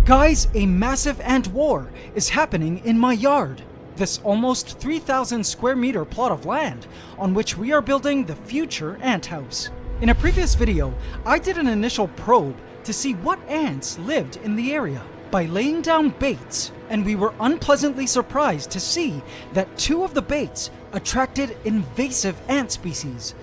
Guys, a massive ant war is happening in my yard. This almost 3,000 square meter plot of land on which we are building the future ant house. In a previous video, I did an initial probe to see what ants lived in the area by laying down baits, and we were unpleasantly surprised to see that 2 of the baits attracted invasive ant species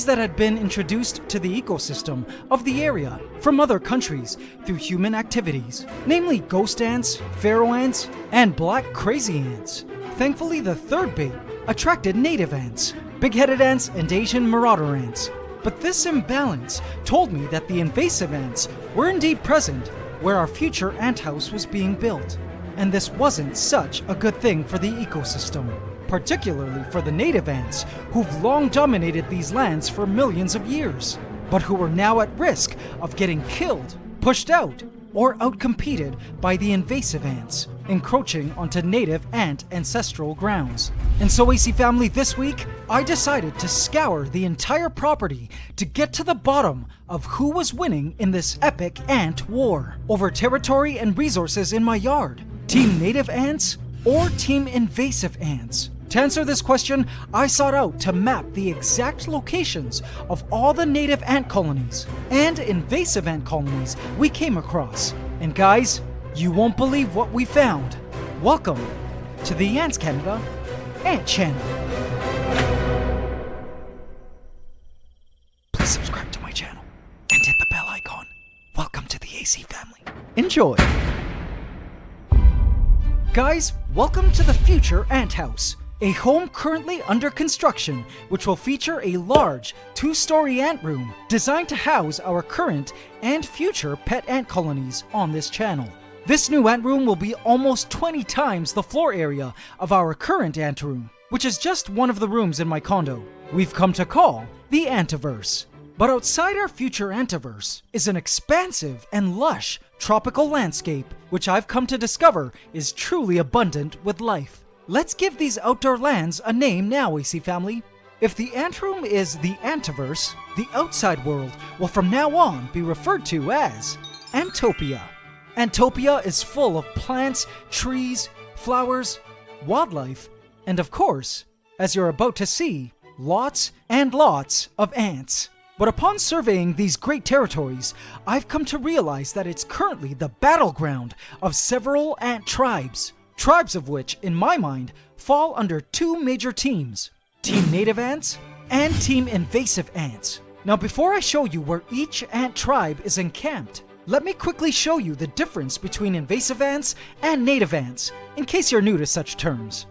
that had been introduced to the ecosystem of the area from other countries through human activities, namely ghost ants, pharaoh ants, and black crazy ants. Thankfully, the 3rd bait attracted native ants, big-headed ants, and Asian marauder ants. But this imbalance told me that the invasive ants were indeed present where our future ant house was being built. And this wasn't such a good thing for the ecosystem, particularly for the native ants who've long dominated these lands for millions of years, but who were now at risk of getting killed, pushed out, or outcompeted by the invasive ants, encroaching onto native ant ancestral grounds. And so, AC family, this week, I decided to scour the entire property to get to the bottom of who was winning in this epic ant war over territory and resources in my yard. Team native ants or team invasive ants? To answer this question, I sought out to map the exact locations of all the native ant colonies and invasive ant colonies we came across. And guys, you won't believe what we found. Welcome to the Ants Canada Ant Channel. Please subscribe to my channel and hit the bell icon. Welcome to the AC family. Enjoy. Guys, welcome to the future ant house. A home currently under construction, which will feature a large 2-story ant room designed to house our current and future pet ant colonies on this channel. This new ant room will be almost 20 times the floor area of our current ant room, which is just one of the rooms in my condo we've come to call the Antiverse. But outside our future Antiverse is an expansive and lush tropical landscape, which I've come to discover is truly abundant with life. Let's give these outdoor lands a name now, AC family. If the ant room is the Antiverse, the outside world will from now on be referred to as Antopia. Antopia is full of plants, trees, flowers, wildlife, and of course, as you're about to see, lots and lots of ants. But upon surveying these great territories, I've come to realize that it's currently the battleground of several ant tribes. Tribes of which, in my mind, fall under 2 major teams: Team Native Ants and Team Invasive Ants. Now, before I show you where each ant tribe is encamped, let me quickly show you the difference between invasive ants and native ants, in case you're new to such terms.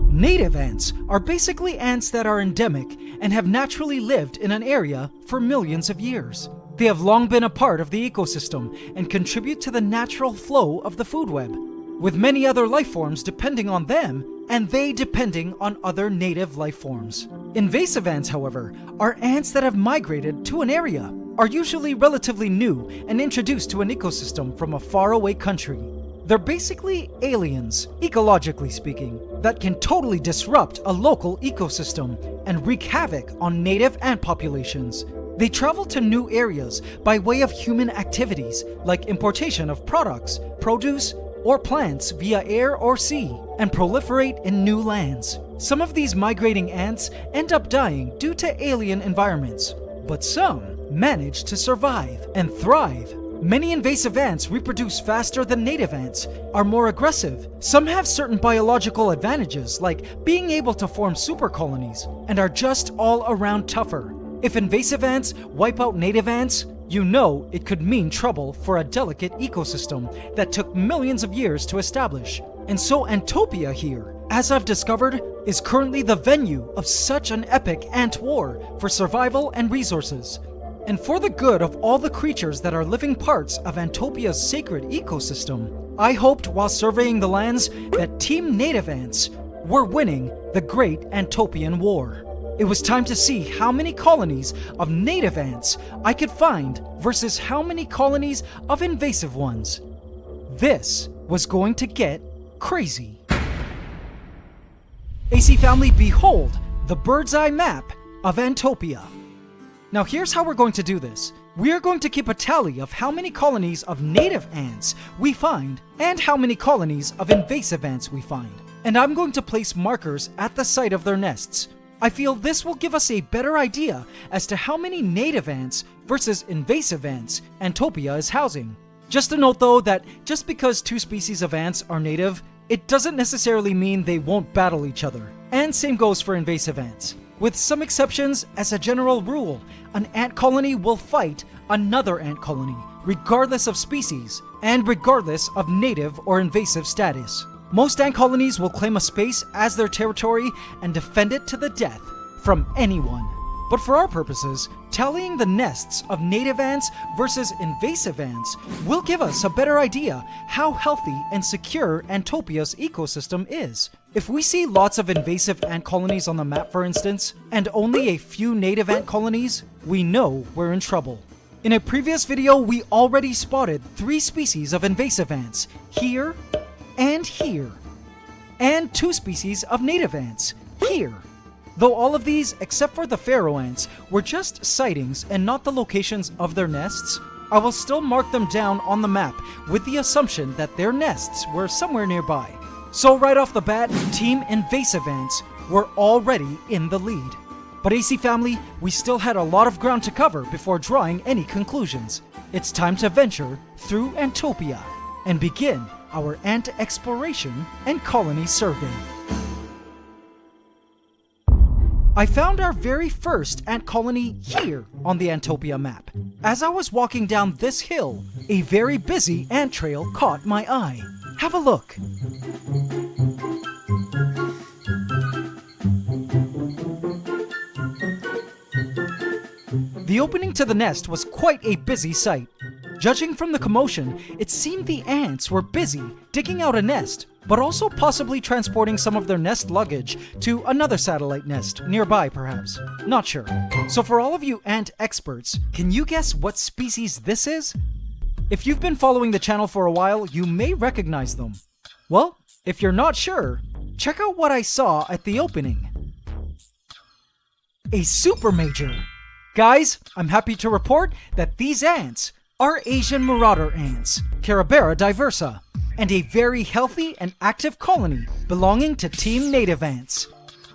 Native ants are basically ants that are endemic and have naturally lived in an area for millions of years. They have long been a part of the ecosystem and contribute to the natural flow of the food web, with many other life forms depending on them and they depending on other native life forms. Invasive ants, however, are ants that have migrated to an area, are usually relatively new and introduced to an ecosystem from a faraway country. They're basically aliens, ecologically speaking, that can totally disrupt a local ecosystem and wreak havoc on native ant populations. They travel to new areas by way of human activities like importation of products, produce, or plants via air or sea, and proliferate in new lands. Some of these migrating ants end up dying due to alien environments, but some manage to survive and thrive. Many invasive ants reproduce faster than native ants, are more aggressive. Some have certain biological advantages like being able to form super colonies, and are just all around tougher. If invasive ants wipe out native ants, you know it could mean trouble for a delicate ecosystem that took millions of years to establish. And so Antopia here, as I've discovered, is currently the venue of such an epic ant war for survival and resources. And for the good of all the creatures that are living parts of Antopia's sacred ecosystem, I hoped while surveying the lands that Team Native Ants were winning the Great Antopian War. It was time to see how many colonies of native ants I could find versus how many colonies of invasive ones. This was going to get crazy. AC family, behold the bird's eye map of Antopia. Now here's how we're going to do this. We are going to keep a tally of how many colonies of native ants we find and how many colonies of invasive ants we find. And I'm going to place markers at the site of their nests. I feel this will give us a better idea as to how many native ants versus invasive ants Antopia is housing. Just a note though that just because two species of ants are native, it doesn't necessarily mean they won't battle each other. And same goes for invasive ants. With some exceptions, as a general rule, an ant colony will fight another ant colony, regardless of species, and regardless of native or invasive status. Most ant colonies will claim a space as their territory and defend it to the death from anyone. But for our purposes, tallying the nests of native ants versus invasive ants will give us a better idea how healthy and secure Antopia's ecosystem is. If we see lots of invasive ant colonies on the map, for instance, and only a few native ant colonies, we know we're in trouble. In a previous video, we already spotted 3 species of invasive ants, here, and 2 species of native ants, here. Though all of these, except for the pharaoh ants, were just sightings and not the locations of their nests, I will still mark them down on the map with the assumption that their nests were somewhere nearby. So right off the bat, Team Invasive Ants were already in the lead. But AC family, we still had a lot of ground to cover before drawing any conclusions. It's time to venture through Antopia and begin our ant exploration and colony survey. I found our very first ant colony here on the Antopia map. As I was walking down this hill, a very busy ant trail caught my eye. Have a look. The opening to the nest was quite a busy sight. Judging from the commotion, it seemed the ants were busy digging out a nest, but also possibly transporting some of their nest luggage to another satellite nest, nearby perhaps. Not sure. So for all of you ant experts, can you guess what species this is? If you've been following the channel for a while, you may recognize them. Well, if you're not sure, check out what I saw at the opening. A super major. Guys, I'm happy to report that these ants are Asian marauder ants, Carabera diversa, and a very healthy and active colony belonging to Team Native Ants.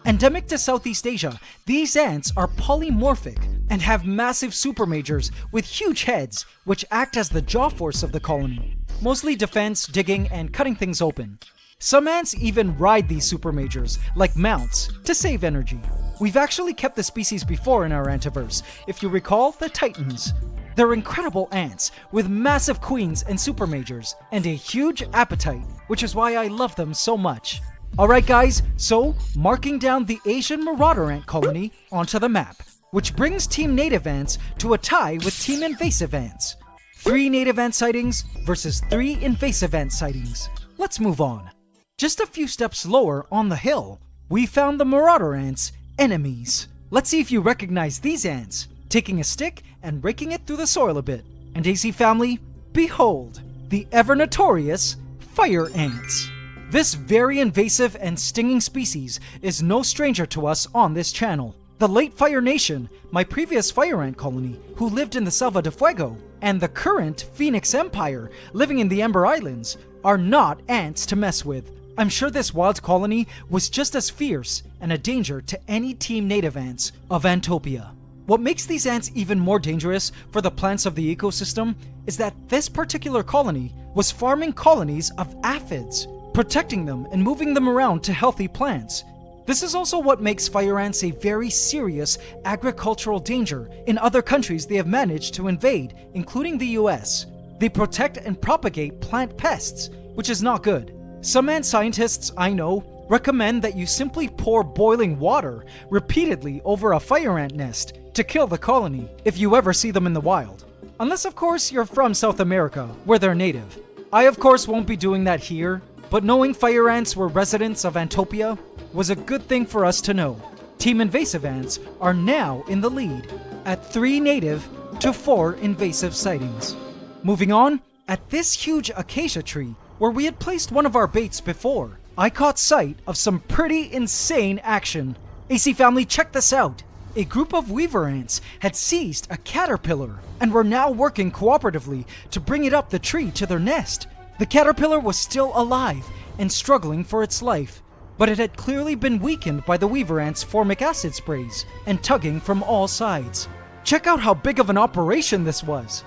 Endemic to Southeast Asia, these ants are polymorphic and have massive supermajors with huge heads, which act as the jaw force of the colony, mostly defense, digging, and cutting things open. Some ants even ride these supermajors, like mounts, to save energy. We've actually kept the species before in our Antiverse, if you recall the Titans. They're incredible ants with massive queens and supermajors and a huge appetite, which is why I love them so much. Alright guys, so marking down the Asian marauder ant colony onto the map, which brings Team Native Ants to a tie with Team Invasive Ants. 3 native ant sightings versus 3 invasive ant sightings. Let's move on. Just a few steps lower on the hill, we found the marauder ants' enemies. Let's see if you recognize these ants, taking a stick and raking it through the soil a bit. And AC family, behold, the ever-notorious fire ants. This very invasive and stinging species is no stranger to us on this channel. The late Fire Nation, my previous fire ant colony, who lived in the Selva de Fuego, and the current Phoenix Empire, living in the Ember Islands, are not ants to mess with. I'm sure this wild colony was just as fierce and a danger to any Team Native Ants of Antopia. What makes these ants even more dangerous for the plants of the ecosystem is that this particular colony was farming colonies of aphids, protecting them and moving them around to healthy plants. This is also what makes fire ants a very serious agricultural danger in other countries they have managed to invade, including the US. They protect and propagate plant pests, which is not good. Some ant scientists I know recommend that you simply pour boiling water repeatedly over a fire ant nest to kill the colony if you ever see them in the wild. Unless of course you're from South America, where they're native. I of course won't be doing that here, but knowing fire ants were residents of Antopia was a good thing for us to know. Team Invasive Ants are now in the lead at 3 native to 4 invasive sightings. Moving on, at this huge acacia tree, where we had placed one of our baits before, I caught sight of some pretty insane action. AC family, check this out. A group of weaver ants had seized a caterpillar and were now working cooperatively to bring it up the tree to their nest. The caterpillar was still alive and struggling for its life, but it had clearly been weakened by the weaver ants' formic acid sprays and tugging from all sides. Check out how big of an operation this was.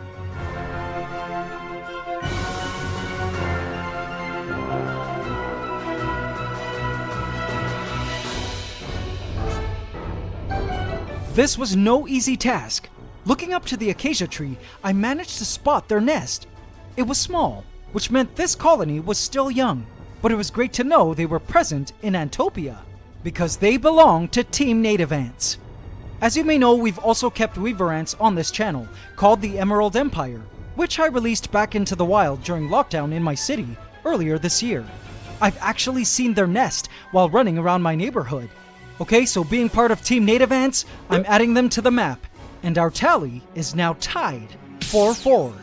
This was no easy task. Looking up to the acacia tree, I managed to spot their nest. It was small, which meant this colony was still young, but it was great to know they were present in Antopia, because they belong to Team Native Ants. As you may know, we've also kept weaver ants on this channel, called the Emerald Empire, which I released back into the wild during lockdown in my city earlier this year. I've actually seen their nest while running around my neighborhood. Okay, so being part of Team Native Ants, I'm adding them to the map, and our tally is now tied 4-4.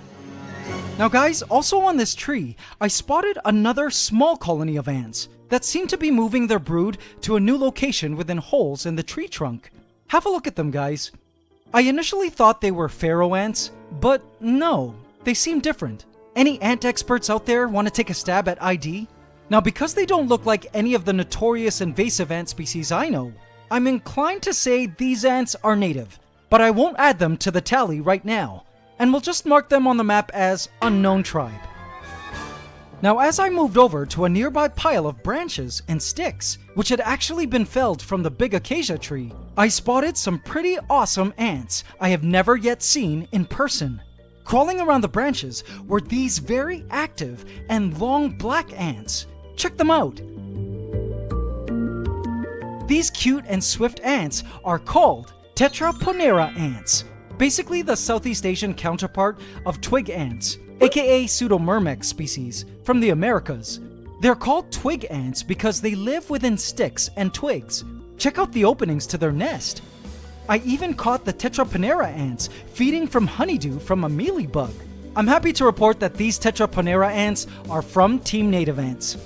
Now guys, also on this tree, I spotted another small colony of ants that seemed to be moving their brood to a new location within holes in the tree trunk. Have a look at them, guys. I initially thought they were pharaoh ants, but no, they seem different. Any ant experts out there want to take a stab at ID? Now, because they don't look like any of the notorious invasive ant species I know, I'm inclined to say these ants are native, but I won't add them to the tally right now, and we'll just mark them on the map as unknown tribe. Now, as I moved over to a nearby pile of branches and sticks, which had actually been felled from the big acacia tree, I spotted some pretty awesome ants I have never yet seen in person. Crawling around the branches were these very active and long black ants. Check them out. These cute and swift ants are called Tetraponera ants, basically the Southeast Asian counterpart of twig ants, aka Pseudomyrmex species from the Americas. They're called twig ants because they live within sticks and twigs. Check out the openings to their nest. I even caught the Tetraponera ants feeding from honeydew from a mealybug. I'm happy to report that these Tetraponera ants are from Team Native Ants.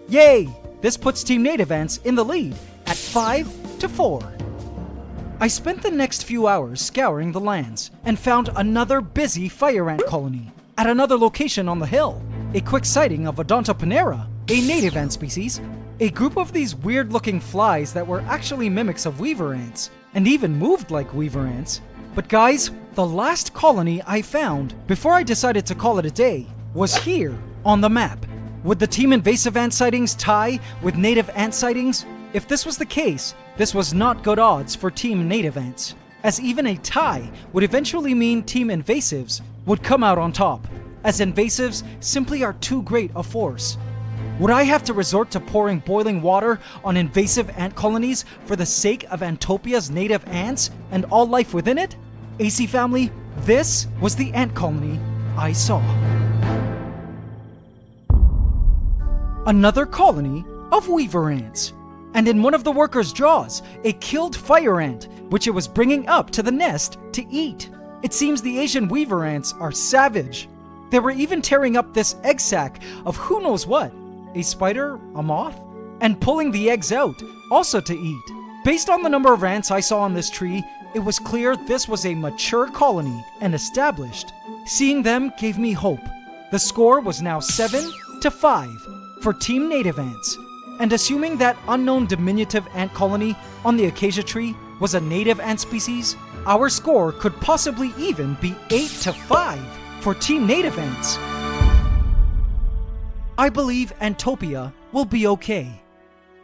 Yay! This puts Team Native Ants in the lead at 5-4. I spent the next few hours scouring the lands and found another busy fire ant colony at another location on the hill. A quick sighting of Antopia, a native ant species, a group of these weird-looking flies that were actually mimics of weaver ants, and even moved like weaver ants. But guys, the last colony I found before I decided to call it a day was here on the map. Would the Team Invasive Ant sightings tie with Native Ant sightings? If this was the case, this was not good odds for Team Native Ants, as even a tie would eventually mean Team Invasives would come out on top, as Invasives simply are too great a force. Would I have to resort to pouring boiling water on invasive ant colonies for the sake of Antopia's native ants and all life within it? AC family, this was the ant colony I saw. Another colony of weaver ants. And in one of the workers' jaws, a killed fire ant, which it was bringing up to the nest to eat. It seems the Asian weaver ants are savage. They were even tearing up this egg sac of who knows what, a spider, a moth, and pulling the eggs out, also to eat. Based on the number of ants I saw on this tree, it was clear this was a mature colony and established. Seeing them gave me hope. The score was now 7-5 for Team Native Ants. And assuming that unknown diminutive ant colony on the acacia tree was a native ant species, our score could possibly even be 8-5 for Team Native Ants. I believe Antopia will be okay.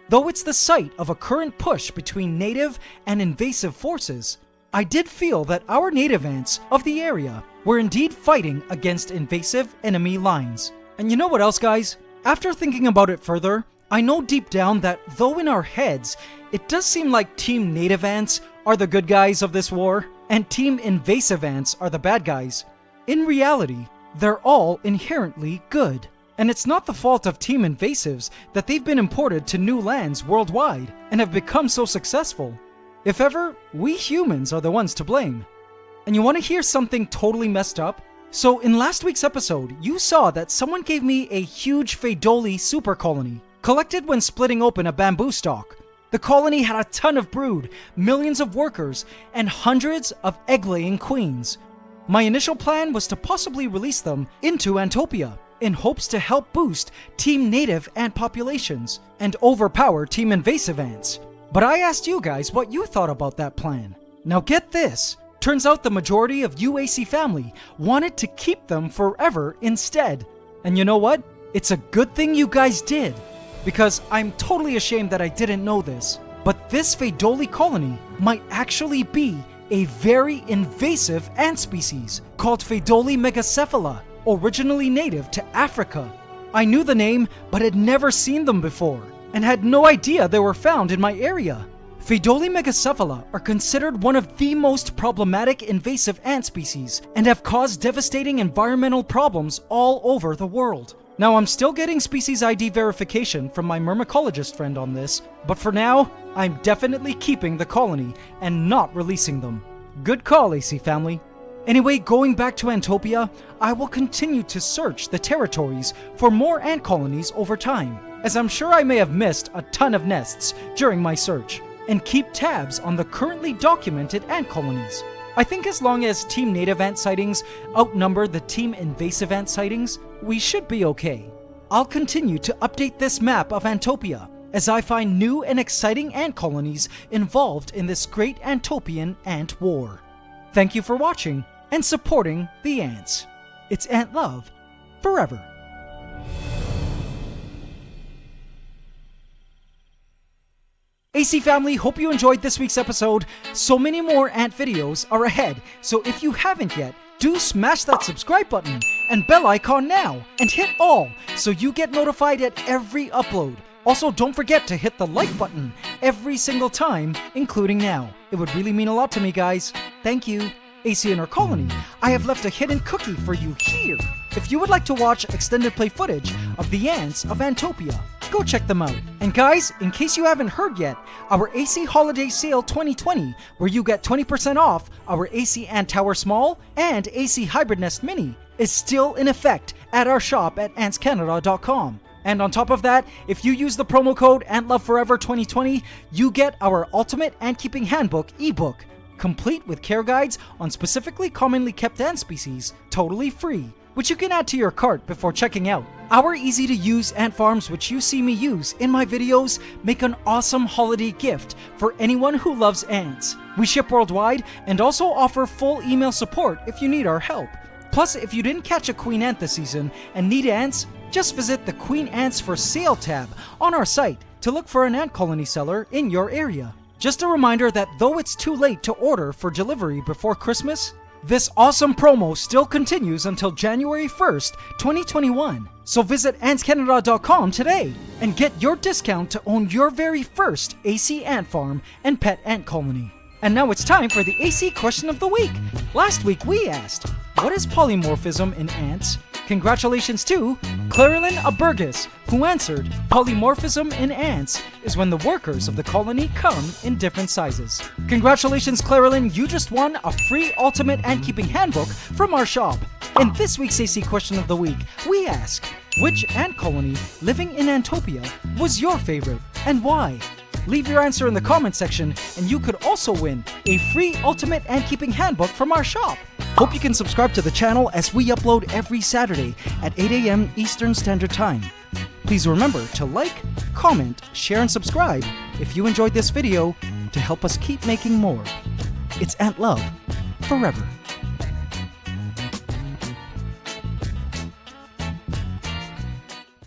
Though it's the site of a current push between native and invasive forces, I did feel that our native ants of the area were indeed fighting against invasive enemy lines. And you know what else, guys? After thinking about it further, I know deep down that though in our heads, it does seem like Team Native Ants are the good guys of this war, and Team Invasive Ants are the bad guys. In reality, they're all inherently good. And it's not the fault of Team Invasives that they've been imported to new lands worldwide and have become so successful. If ever, we humans are the ones to blame. And you want to hear something totally messed up? So in last week's episode, you saw that someone gave me a huge Phaedoli super colony, collected when splitting open a bamboo stalk. The colony had a ton of brood, millions of workers, and hundreds of egg-laying queens. My initial plan was to possibly release them into Antopia, in hopes to help boost team native ant populations and overpower team invasive ants. But I asked you guys what you thought about that plan. Now get this, turns out the majority of UAC family wanted to keep them forever instead. And you know what? It's a good thing you guys did, because I'm totally ashamed that I didn't know this. But this Pheidole colony might actually be a very invasive ant species called Pheidole megacephala, originally native to Africa. I knew the name, but had never seen them before, and had no idea they were found in my area. Pheidole megacephala are considered one of the most problematic invasive ant species and have caused devastating environmental problems all over the world. Now, I'm still getting species ID verification from my myrmecologist friend on this, but for now, I'm definitely keeping the colony and not releasing them. Good call, AC family. Anyway, going back to Antopia, I will continue to search the territories for more ant colonies over time, as I'm sure I may have missed a ton of nests during my search, and keep tabs on the currently documented ant colonies. I think as long as team native ant sightings outnumber the team invasive ant sightings, we should be okay. I'll continue to update this map of Antopia as I find new and exciting ant colonies involved in this great Antopian ant war. Thank you for watching and supporting the ants. It's Ant Love forever. AC family, hope you enjoyed this week's episode. So many more ant videos are ahead, so if you haven't yet, do smash that subscribe button and bell icon now, and hit all so you get notified at every upload. Also, don't forget to hit the like button every single time, including now. It would really mean a lot to me, guys. Thank you. AC in our colony, I have left a hidden cookie for you here. If you would like to watch extended play footage of the ants of Antopia, go check them out. And guys, in case you haven't heard yet, our AC Holiday Sale 2020, where you get 20% off our AC Ant Tower Small and AC Hybrid Nest Mini, is still in effect at our shop at antscanada.com. And on top of that, if you use the promo code AntLoveForever2020, you get our Ultimate Ant Keeping Handbook ebook, complete with care guides on specifically commonly kept ant species, totally free, which you can add to your cart before checking out. Our easy-to-use ant farms, which you see me use in my videos, make an awesome holiday gift for anyone who loves ants. We ship worldwide and also offer full email support if you need our help. Plus, if you didn't catch a queen ant this season and need ants, just visit the Queen Ants for Sale tab on our site to look for an ant colony seller in your area. Just a reminder that though it's too late to order for delivery before Christmas, this awesome promo still continues until January 1st, 2021. So visit antscanada.com today and get your discount to own your very first AC ant farm and pet ant colony. And now it's time for the AC question of the week. Last week we asked, what is polymorphism in ants? Congratulations to Clarilyn Aburgis, who answered, polymorphism in ants is when the workers of the colony come in different sizes. Congratulations, Clarilyn, you just won a free Ultimate Ant Keeping Handbook from our shop. In this week's AC question of the week, we ask, which ant colony living in Antopia was your favorite and why? Leave your answer in the comment section and you could also win a free Ultimate Ant Keeping Handbook from our shop. Hope you can subscribe to the channel as we upload every Saturday at 8 a.m. Eastern Standard Time. Please remember to like, comment, share, and subscribe if you enjoyed this video to help us keep making more. It's Ant Love forever.